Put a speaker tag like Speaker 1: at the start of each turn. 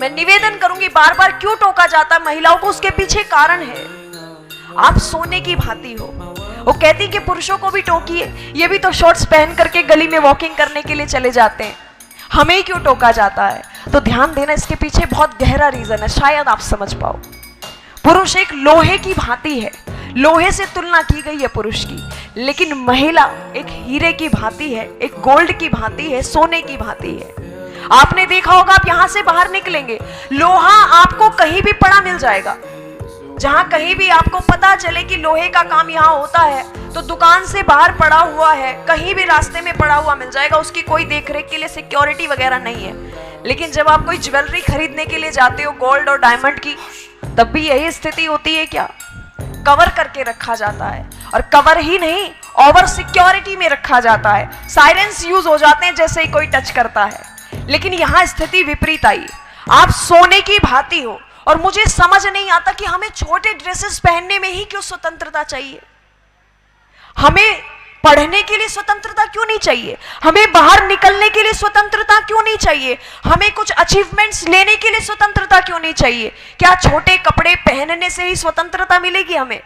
Speaker 1: मैं निवेदन करूंगी, बार बार क्यों टोका जाता महिलाओं को, उसके पीछे कारण है। आप सोने की भांति हो। वो कहती कि पुरुषों को भी टोकिए, ये भी तो शॉर्ट्स पहन करके गली में वॉकिंग करने के लिए चले जाते हैं, हमें ही क्यों टोका जाता है? तो ध्यान देना, इसके पीछे बहुत गहरा रीजन है, शायद आप समझ पाओ। पुरुष एक लोहे की भांति है, लोहे से तुलना की गई है पुरुष की, लेकिन महिला एक हीरे की भांति है, एक गोल्ड की भांति है, सोने की भांति है। आपने देखा होगा, आप यहां से बाहर निकलेंगे, लोहा आपको कहीं भी पड़ा मिल जाएगा। जहां कहीं भी आपको पता चले कि लोहे का काम यहां होता है, तो दुकान से बाहर पड़ा हुआ है, कहीं भी रास्ते में पड़ा हुआ मिल जाएगा, उसकी कोई देखरेख के लिए सिक्योरिटी वगैरह नहीं है। लेकिन जब आप कोई ज्वेलरी खरीदने के लिए जाते हो, गोल्ड और डायमंड की, तब भी यही स्थिति होती है क्या? कवर करके रखा जाता है, और कवर ही नहीं, ओवर सिक्योरिटी में रखा जाता है। साइरेंस यूज हो जाते हैं जैसे ही कोई टच करता है। लेकिन यहां स्थिति विपरीत आई, आप सोने की भांति हो। और मुझे समझ नहीं आता कि हमें छोटे ड्रेसेस पहनने में ही क्यों स्वतंत्रता चाहिए? हमें पढ़ने के लिए स्वतंत्रता क्यों नहीं चाहिए? हमें बाहर निकलने के लिए स्वतंत्रता क्यों नहीं चाहिए? हमें कुछ अचीवमेंट्स लेने के लिए स्वतंत्रता क्यों नहीं चाहिए? क्या छोटे कपड़े पहनने से ही स्वतंत्रता मिलेगी हमें?